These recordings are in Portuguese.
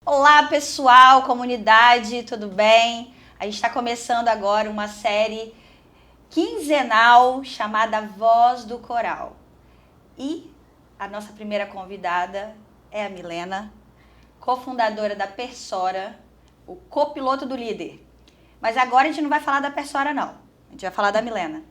Olá, pessoal, comunidade, tudo bem? A gente está começando agora uma série quinzenal chamada Voz do Coral. E a nossa primeira convidada é a Milena, cofundadora da Persora, o copiloto do líder. Mas agora a gente não vai falar da Persora, não. A gente vai falar da Milena.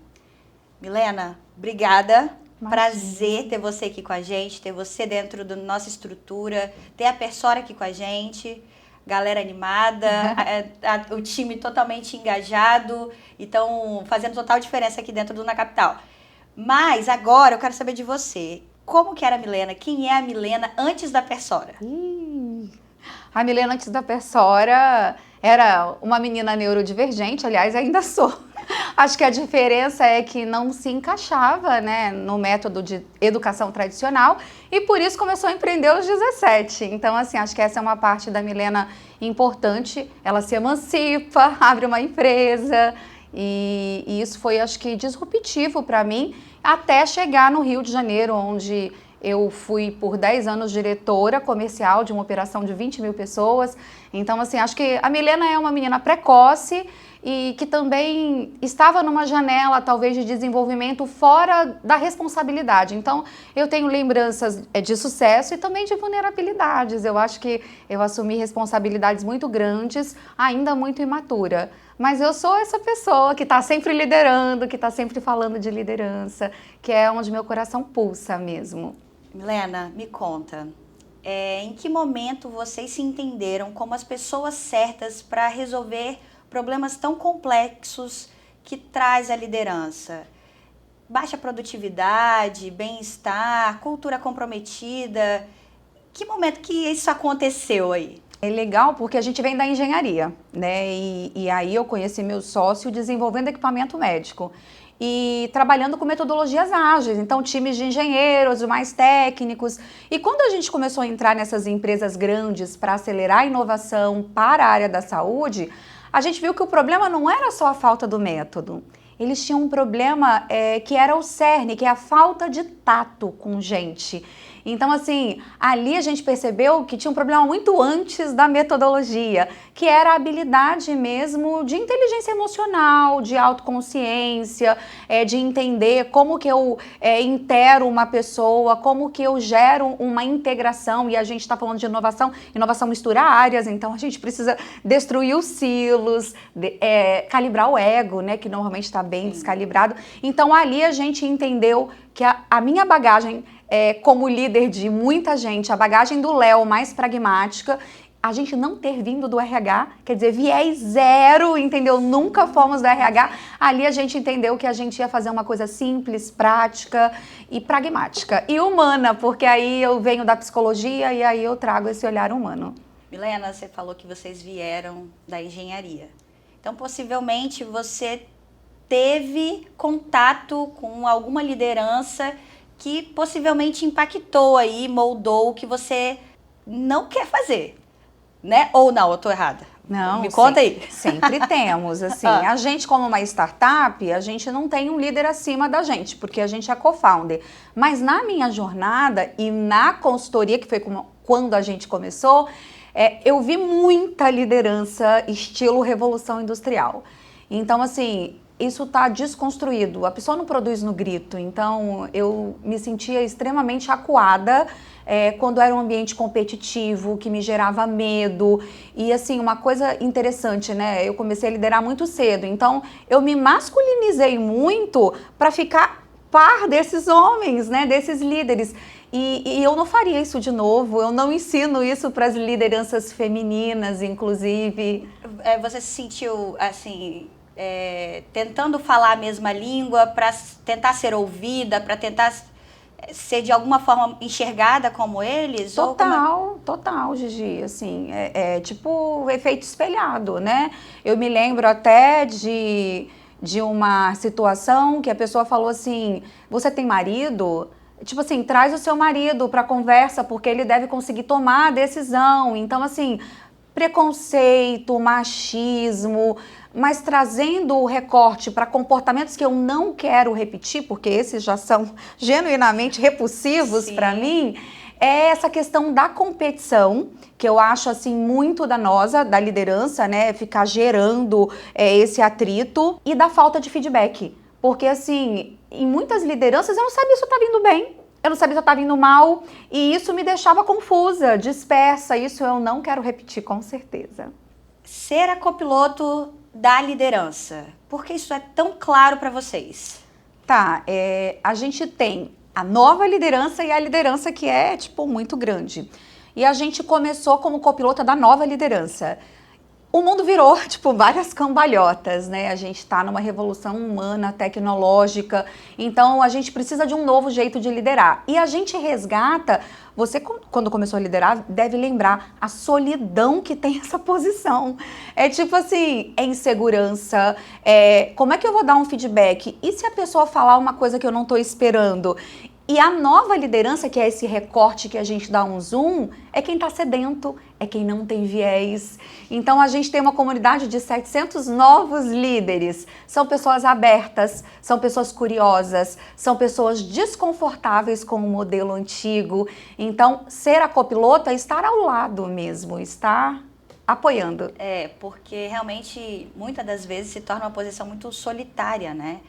Milena, obrigada. Prazer ter você aqui com a gente, ter você dentro da nossa estrutura, ter a Persora aqui com a gente, galera animada, o time totalmente engajado, então fazendo total diferença aqui dentro do Na Capital. Mas agora eu quero saber de você, como que era a Milena? Quem é a Milena antes da Persora? A Milena antes da Persora era uma menina neurodivergente, aliás, ainda sou. Acho que a diferença é que não se encaixava, né, no método de educação tradicional e por isso começou a empreender aos 17. Então, assim, acho que essa é uma parte da Milena importante. Ela se emancipa, abre uma empresa e isso foi, acho que, disruptivo para mim até chegar no Rio de Janeiro, onde eu fui por 10 anos diretora comercial de uma operação de 20 mil pessoas. Então, assim, acho que a Milena é uma menina precoce e que também estava numa janela, talvez, de desenvolvimento fora da responsabilidade. Então, eu tenho lembranças de sucesso e também de vulnerabilidades. Eu acho que eu assumi responsabilidades muito grandes, ainda muito imatura. Mas eu sou essa pessoa que está sempre liderando, que está sempre falando de liderança, que é onde meu coração pulsa mesmo. Milena, me conta, em que momento vocês se entenderam como as pessoas certas para resolver problemas tão complexos que traz a liderança? Baixa produtividade, bem-estar, cultura comprometida. Que momento que isso aconteceu aí? É legal porque a gente vem da engenharia, né? E aí eu conheci meu sócio desenvolvendo equipamento médico e trabalhando com metodologias ágeis, então times de engenheiros, mais técnicos. E quando a gente começou a entrar nessas empresas grandes para acelerar a inovação para a área da saúde, a gente viu que o problema não era só a falta do método. Eles tinham um problema que era o cerne, que é a falta de tato com gente. Então, assim, ali a gente percebeu que tinha um problema muito antes da metodologia, que era a habilidade mesmo de inteligência emocional, de autoconsciência, de entender como que eu intero uma pessoa, como que eu gero uma integração, e a gente está falando de inovação, inovação mistura áreas, então a gente precisa destruir os silos, calibrar o ego, né, que normalmente está bem descalibrado. Então, ali a gente entendeu que a minha bagagem como líder de muita gente, a bagagem do Léo mais pragmática, a gente não ter vindo do RH, quer dizer, viés zero, entendeu? Nunca fomos do RH. Ali a gente entendeu que a gente ia fazer uma coisa simples, prática e pragmática. E humana, porque aí eu venho da psicologia e aí eu trago esse olhar humano. Milena, você falou que vocês vieram da engenharia. Então, possivelmente, você teve contato com alguma liderança que possivelmente impactou aí, moldou o que você não quer fazer, né? Ou não, eu tô errada? Não, me conta aí. Sempre temos, assim, a gente como uma startup, a gente não tem um líder acima da gente, porque a gente é co-founder. Mas na minha jornada e na consultoria, que foi quando a gente começou, eu vi muita liderança estilo Revolução Industrial. Então, assim, isso está desconstruído, a pessoa não produz no grito, então eu me sentia extremamente acuada quando era um ambiente competitivo, que me gerava medo. E assim, uma coisa interessante, né, eu comecei a liderar muito cedo, então eu me masculinizei muito para ficar par desses homens, né, desses líderes. E eu não faria isso de novo, eu não ensino isso para as lideranças femininas, inclusive. Você se sentiu, assim, tentando falar a mesma língua para tentar ser ouvida, para tentar ser de alguma forma enxergada como eles? Total, Gigi, assim, tipo efeito espelhado, né? Eu me lembro até de uma situação que a pessoa falou assim, você tem marido? Tipo assim, traz o seu marido para conversa, porque ele deve conseguir tomar a decisão. Então, assim, preconceito, machismo, mas trazendo o recorte para comportamentos que eu não quero repetir, porque esses já são genuinamente repulsivos para mim, é essa questão da competição, que eu acho assim muito danosa da liderança, né? Ficar gerando esse atrito e da falta de feedback. Porque assim, em muitas lideranças eu não sabia se eu tá vindo bem, eu não sabia se eu tá vindo mal, e isso me deixava confusa, dispersa. Isso eu não quero repetir, com certeza. Ser a copiloto da liderança, por que isso é tão claro para vocês? Tá, a gente tem a nova liderança e a liderança que é, tipo, muito grande. E a gente começou como copilota da nova liderança. O mundo virou, tipo, várias cambalhotas, né? A gente está numa revolução humana, tecnológica, então a gente precisa de um novo jeito de liderar. E a gente resgata, você quando começou a liderar, deve lembrar a solidão que tem essa posição. É tipo assim, é insegurança, como é que eu vou dar um feedback? E se a pessoa falar uma coisa que eu não estou esperando? E a nova liderança, que é esse recorte que a gente dá um zoom, é quem está sedento, é quem não tem viés. Então a gente tem uma comunidade de 700 novos líderes. São pessoas abertas, são pessoas curiosas, são pessoas desconfortáveis com o modelo antigo. Então ser a copilota é estar ao lado mesmo, estar apoiando. Porque realmente muitas das vezes se torna uma posição muito solitária, né?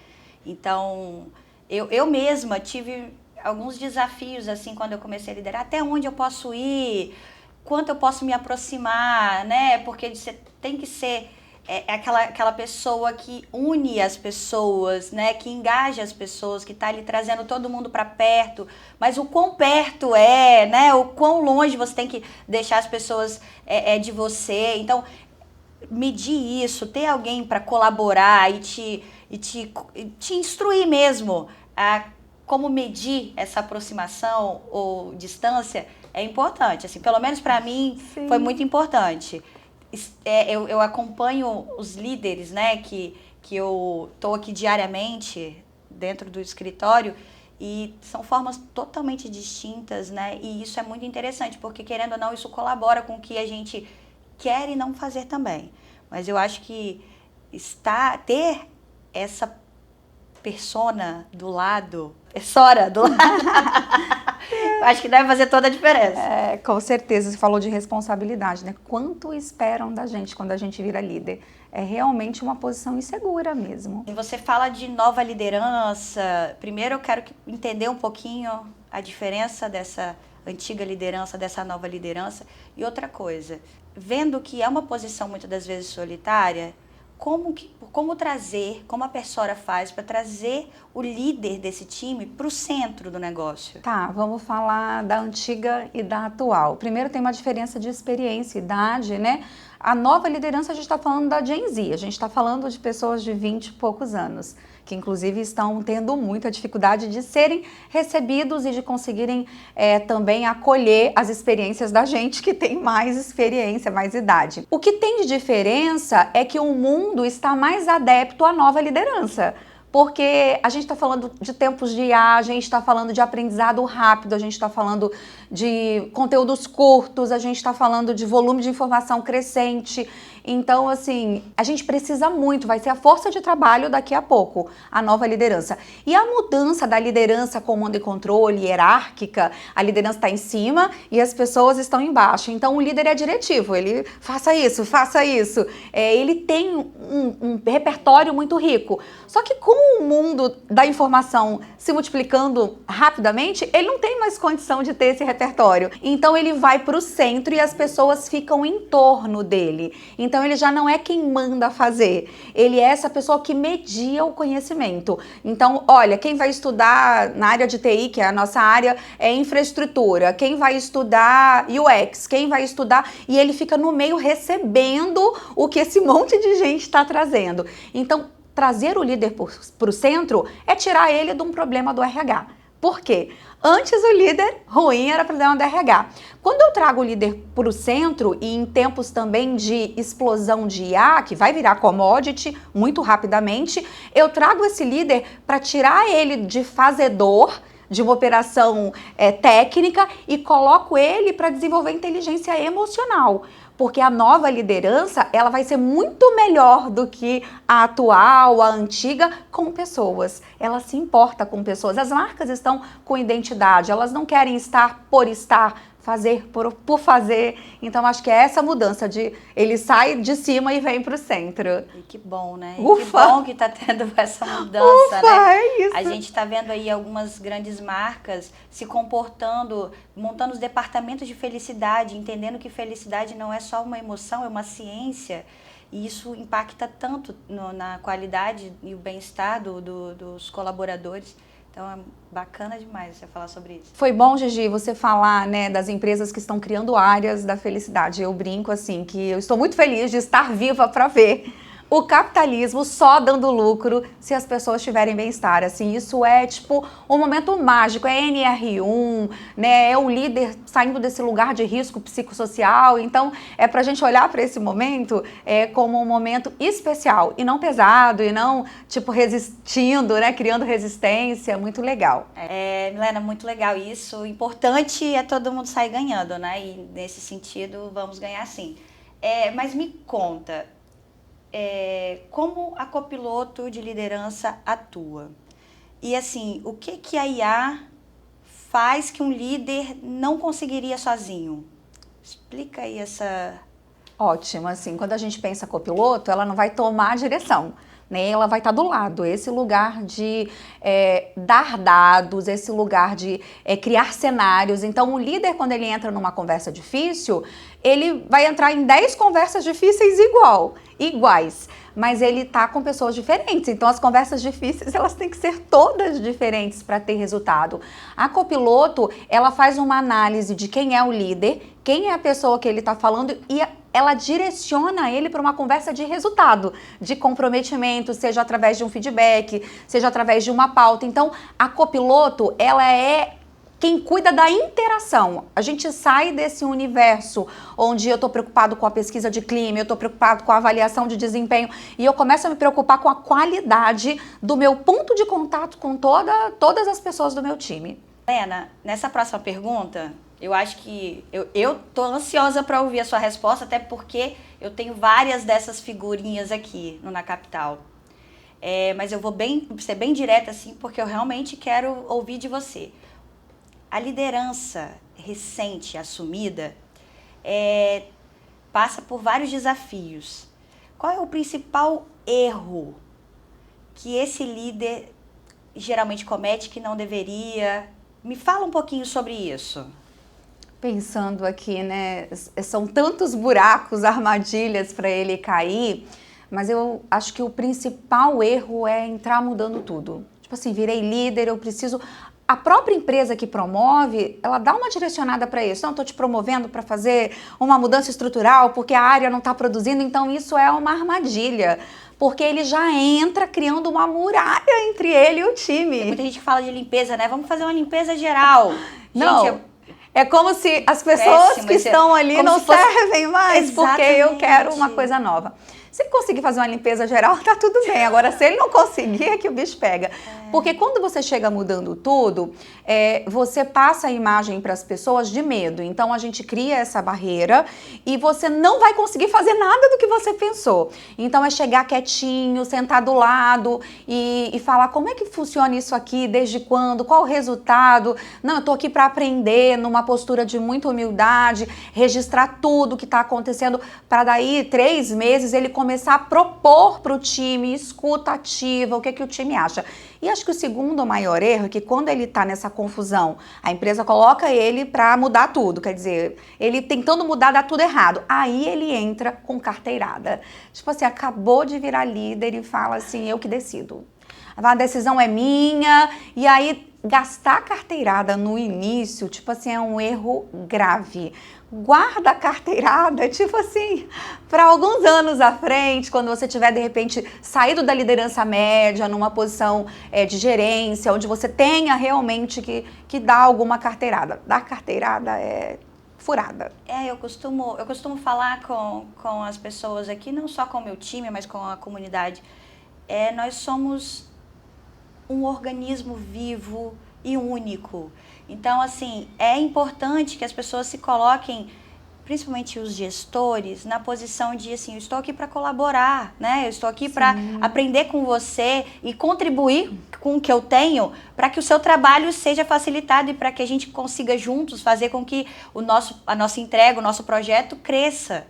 Então eu mesma tive alguns desafios, assim, quando eu comecei a liderar, até onde eu posso ir, quanto eu posso me aproximar, né? Porque você tem que ser aquela pessoa que une as pessoas, né? Que engaja as pessoas, que está ali trazendo todo mundo para perto. Mas o quão perto né? O quão longe você tem que deixar as pessoas de você. Então, medir isso, ter alguém para colaborar e te instruir mesmo a como medir essa aproximação ou distância é importante. Assim, pelo menos para mim, sim, foi muito importante. Eu acompanho os líderes, né, que eu estou aqui diariamente dentro do escritório, e são formas totalmente distintas, né? E isso é muito interessante, porque querendo ou não, isso colabora com o que a gente quer e não fazer também. Mas eu acho que ter essa persona do lado, acho que deve fazer toda a diferença. Com certeza, você falou de responsabilidade, né? Quanto esperam da gente quando a gente vira líder? É realmente uma posição insegura mesmo. E você fala de nova liderança. Primeiro eu quero entender um pouquinho a diferença dessa antiga liderança, dessa nova liderança. E outra coisa, vendo que é uma posição muitas das vezes solitária, como a Persora faz para trazer o líder desse time para o centro do negócio? Tá, vamos falar da antiga e da atual. Primeiro tem uma diferença de experiência, idade, né? A nova liderança, a gente está falando da Gen Z, a gente está falando de pessoas de 20 e poucos anos, que inclusive estão tendo muita dificuldade de serem recebidos e de conseguirem também acolher as experiências da gente que tem mais experiência, mais idade. O que tem de diferença é que o mundo está mais adepto à nova liderança. Porque a gente está falando de tempos de IA, a gente está falando de aprendizado rápido, a gente está falando de conteúdos curtos, a gente está falando de volume de informação crescente. Então, assim, a gente precisa muito, vai ser a força de trabalho daqui a pouco, a nova liderança. E a mudança da liderança comando e controle, hierárquica, a liderança está em cima e as pessoas estão embaixo. Então, o líder é diretivo, ele faça isso, faça isso. Ele tem um repertório muito rico. Só que com o mundo da informação se multiplicando rapidamente, ele não tem mais condição de ter esse repertório. Então, ele vai para o centro e as pessoas ficam em torno dele. Então, ele já não é quem manda fazer, ele é essa pessoa que media o conhecimento. Então, olha, quem vai estudar na área de TI, que é a nossa área, é infraestrutura, quem vai estudar UX, quem vai estudar, e ele fica no meio recebendo o que esse monte de gente está trazendo. Então, trazer o líder para o centro é tirar ele de um problema do RH. Por quê? Antes o líder ruim era problema do RH. Quando eu trago o líder para o centro e em tempos também de explosão de IA, que vai virar commodity muito rapidamente, eu trago esse líder para tirar ele de fazedor, de uma operação técnica, e coloco ele para desenvolver inteligência emocional. Porque a nova liderança, ela vai ser muito melhor do que a atual, a antiga, com pessoas. Ela se importa com pessoas. As marcas estão com identidade, elas não querem estar por estar, fazer por fazer. Então, acho que é essa mudança de ele sai de cima e vem para o centro. E que bom, né? Ufa! Que bom que está tendo essa mudança, Ufa, né? é isso. A gente está vendo aí algumas grandes marcas se comportando, montando os departamentos de felicidade, entendendo que felicidade não é só uma emoção, é uma ciência. E isso impacta tanto na qualidade e o bem-estar dos colaboradores. Então, é bacana demais você falar sobre isso. Foi bom, Gigi, você falar, né, das empresas que estão criando áreas da felicidade. Eu brinco assim, que eu estou muito feliz de estar viva para ver o capitalismo só dando lucro se as pessoas tiverem bem-estar. Assim, isso é tipo um momento mágico, é NR1, né? É o líder saindo desse lugar de risco psicossocial. Então, é pra gente olhar para esse momento como um momento especial e não pesado e não tipo resistindo, né? Criando resistência. Muito legal. Milena, muito legal isso. O importante é todo mundo sair ganhando, né? E nesse sentido, vamos ganhar sim. Mas me conta, como a copiloto de liderança atua? E assim, o que a IA faz que um líder não conseguiria sozinho? Explica aí essa... Ótimo, assim, quando a gente pensa copiloto, ela não vai tomar a direção, né? Ela vai estar do lado, esse lugar de dar dados, esse lugar de criar cenários. Então, o líder, quando ele entra numa conversa difícil, ele vai entrar em 10 conversas difíceis iguais, mas ele tá com pessoas diferentes. Então, as conversas difíceis, elas têm que ser todas diferentes para ter resultado. A copiloto, ela faz uma análise de quem é o líder, quem é a pessoa que ele está falando e ela direciona ele para uma conversa de resultado, de comprometimento, seja através de um feedback, seja através de uma pauta. Então, a copiloto, ela é quem cuida da interação. A gente sai desse universo onde eu estou preocupado com a pesquisa de clima, eu estou preocupado com a avaliação de desempenho e eu começo a me preocupar com a qualidade do meu ponto de contato com todas as pessoas do meu time. Helena, nessa próxima pergunta, eu acho que eu tô ansiosa para ouvir a sua resposta, até porque eu tenho várias dessas figurinhas aqui no Na Capital. Mas eu vou ser bem direta assim, porque eu realmente quero ouvir de você. A liderança recente, assumida, passa por vários desafios. Qual é o principal erro que esse líder geralmente comete que não deveria? Me fala um pouquinho sobre isso. Pensando aqui, né, são tantos buracos, armadilhas para ele cair, mas eu acho que o principal erro é entrar mudando tudo. Tipo assim, virei líder, eu preciso... A própria empresa que promove, ela dá uma direcionada para isso. Não, estou te promovendo para fazer uma mudança estrutural porque a área não está produzindo, então isso é uma armadilha. Porque ele já entra criando uma muralha entre ele e o time. Tem muita gente que fala de limpeza, né? Vamos fazer uma limpeza geral. Não. Gente, é como se as pessoas que estão ali não servem mais, porque eu quero uma coisa nova. Se ele conseguir fazer uma limpeza geral, tá tudo bem. Agora, se ele não conseguir, é que o bicho pega. Porque quando você chega mudando tudo, você passa a imagem para as pessoas de medo. Então, a gente cria essa barreira e você não vai conseguir fazer nada do que você pensou. Então, é chegar quietinho, sentar do lado e falar como é que funciona isso aqui, desde quando, qual o resultado. Não, eu tô aqui para aprender, numa postura de muita humildade, registrar tudo que está acontecendo, para daí 3 meses ele começar a propor para o time, escuta ativa, o que o time acha. E acho que o segundo maior erro é que quando ele está nessa confusão, a empresa coloca ele para mudar tudo, quer dizer, ele tentando mudar, dá tudo errado. Aí ele entra com carteirada. Tipo assim, acabou de virar líder e fala assim, eu que decido. A decisão é minha, e aí gastar carteirada no início, tipo assim, é um erro grave. Guarda a carteirada, tipo assim, para alguns anos à frente, quando você tiver, de repente, saído da liderança média, numa posição de gerência, onde você tenha realmente que dar alguma carteirada. Dar carteirada é furada. Eu costumo falar com as pessoas aqui, não só com o meu time, mas com a comunidade. Nós somos um organismo vivo e único. Então, assim, é importante que as pessoas se coloquem principalmente os gestores, na posição de, assim, eu estou aqui para colaborar, né? Eu estou aqui para aprender com você e contribuir com o que eu tenho para que o seu trabalho seja facilitado e para que a gente consiga juntos fazer com que a nossa entrega, o nosso projeto cresça.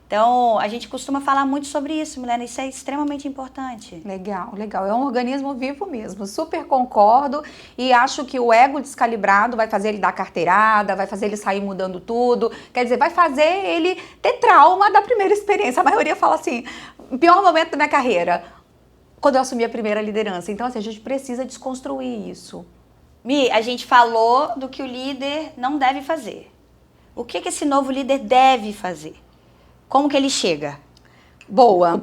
Então, a gente costuma falar muito sobre isso, Milena, isso é extremamente importante. Legal, legal. É um organismo vivo mesmo, super concordo e acho que o ego descalibrado vai fazer ele dar carteirada, vai fazer ele sair mudando tudo, quer dizer, vai fazer ele ter trauma da primeira experiência. A maioria fala assim, pior momento da minha carreira, quando eu assumi a primeira liderança. Então, assim, a gente precisa desconstruir isso. Mi, a gente falou do que o líder não deve fazer. O que esse novo líder deve fazer? Como que ele chega? Boa.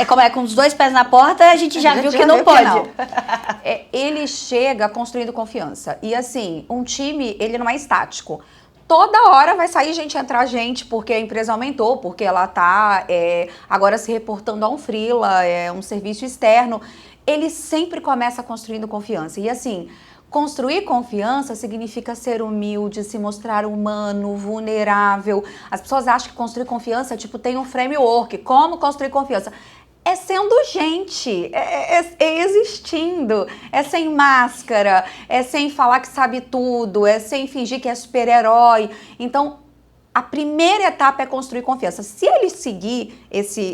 Como é com os 2 pés na porta, a gente já viu que não pode. Que não. Ele chega construindo confiança. E assim, um time, ele não é estático. Toda hora vai sair gente, entrar gente, porque a empresa aumentou, porque ela está agora se reportando a um freela, um serviço externo. Ele sempre começa construindo confiança. E assim, construir confiança significa ser humilde, se mostrar humano, vulnerável. As pessoas acham que construir confiança, tem um framework. Como construir confiança? É sendo gente, é existindo, é sem máscara, é sem falar que sabe tudo, é sem fingir que é super-herói. Então, a primeira etapa é construir confiança. Se ele seguir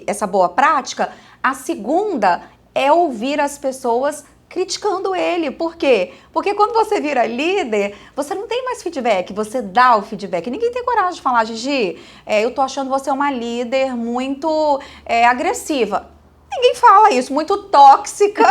essa boa prática, a segunda é ouvir as pessoas criticando ele. Por quê? Porque quando você vira líder, você não tem mais feedback, você dá o feedback. Ninguém tem coragem de falar, Gigi, eu tô achando você uma líder muito agressiva. Ninguém fala isso, muito tóxica.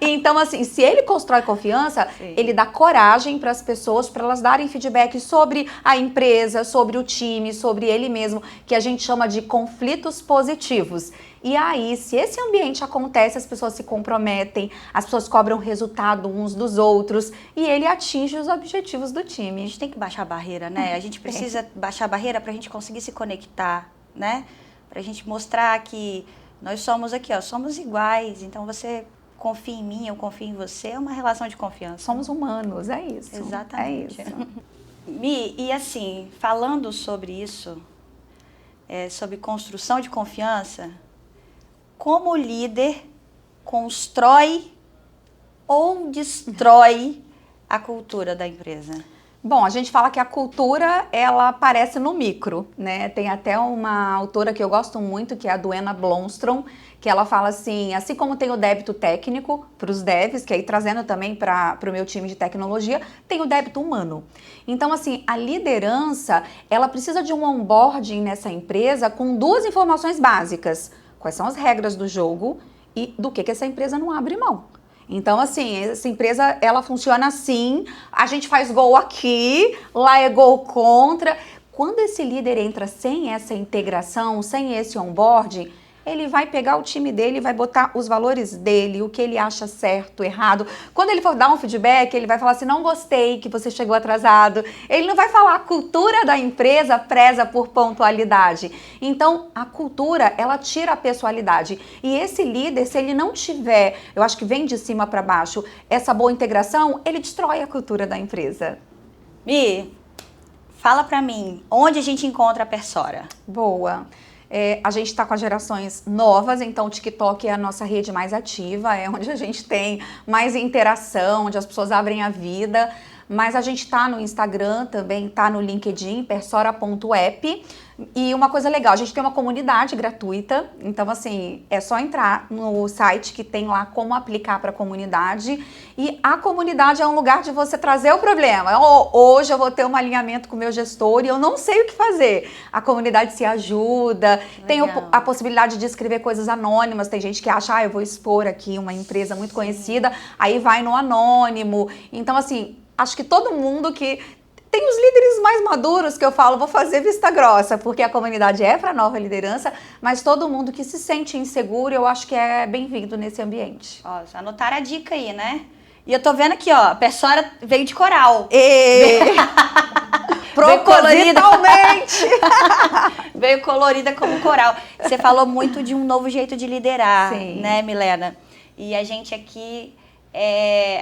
Então, assim, se ele constrói confiança, sim, ele dá coragem para as pessoas, para elas darem feedback sobre a empresa, sobre o time, sobre ele mesmo, que a gente chama de conflitos positivos. E aí, se esse ambiente acontece, as pessoas se comprometem, as pessoas cobram resultado uns dos outros e ele atinge os objetivos do time. A gente tem que baixar a barreira, né? A gente precisa baixar a barreira para a gente conseguir se conectar, né? Para a gente mostrar que nós somos aqui, ó, somos iguais, então você confia em mim, eu confio em você, é uma relação de confiança. Somos humanos, é isso. Exatamente. É isso. Mi, e assim, falando sobre isso, sobre construção de confiança, como o líder constrói ou destrói a cultura da empresa? Bom, a gente fala que a cultura, ela aparece no micro, né? Tem até uma autora que eu gosto muito, que é a Duena Blomstrom, que ela fala assim como tem o débito técnico para os devs, que aí trazendo também para o meu time de tecnologia, tem o débito humano. Então, assim, a liderança, ela precisa de um onboarding nessa empresa com 2 informações básicas. Quais são as regras do jogo e do que essa empresa não abre mão. Então, assim, essa empresa, ela funciona assim, a gente faz gol aqui, lá é gol contra. Quando esse líder entra sem essa integração, sem esse onboarding, ele vai pegar o time dele, vai botar os valores dele, o que ele acha certo, errado. Quando ele for dar um feedback, ele vai falar assim, não gostei que você chegou atrasado. Ele não vai falar, a cultura da empresa preza por pontualidade. Então, a cultura, ela tira a pessoalidade. E esse líder, se ele não tiver, eu acho que vem de cima para baixo, essa boa integração, ele destrói a cultura da empresa. Mi, fala pra mim, onde a gente encontra a Persora? Boa. A gente está com as gerações novas, então o TikTok é a nossa rede mais ativa, é onde a gente tem mais interação, onde as pessoas abrem a vida, mas a gente está no Instagram, também está no LinkedIn, persora.app. E uma coisa legal, a gente tem uma comunidade gratuita, então assim, é só entrar no site que tem lá como aplicar para a comunidade. E a comunidade é um lugar de você trazer o problema. Hoje eu vou ter um alinhamento com o meu gestor e eu não sei o que fazer. A comunidade se ajuda, tem a possibilidade de escrever coisas anônimas. Tem gente que acha, eu vou expor aqui uma empresa muito conhecida, aí vai no anônimo. Então assim, acho que todo mundo que... Tem os líderes mais maduros que eu falo, vou fazer vista grossa, porque a comunidade é para nova liderança, mas todo mundo que se sente inseguro, eu acho que é bem-vindo nesse ambiente. Ó, anotaram a dica aí, né? E eu tô vendo aqui, ó, a Persora veio de coral. Propositalmente! Veio colorida como coral. Você falou muito de um novo jeito de liderar, sim, né, Milena? E a gente aqui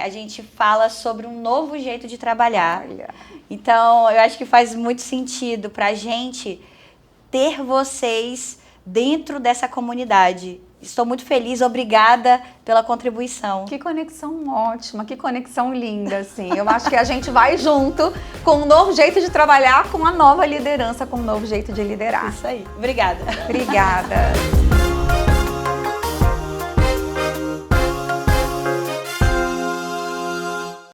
a gente fala sobre um novo jeito de trabalhar. Olha. Então, eu acho que faz muito sentido para a gente ter vocês dentro dessa comunidade. Estou muito feliz, obrigada pela contribuição. Que conexão ótima, que conexão linda, assim. Eu acho que a gente vai junto com um novo jeito de trabalhar, com uma nova liderança, com um novo jeito de liderar. Isso aí. Obrigada. Obrigada.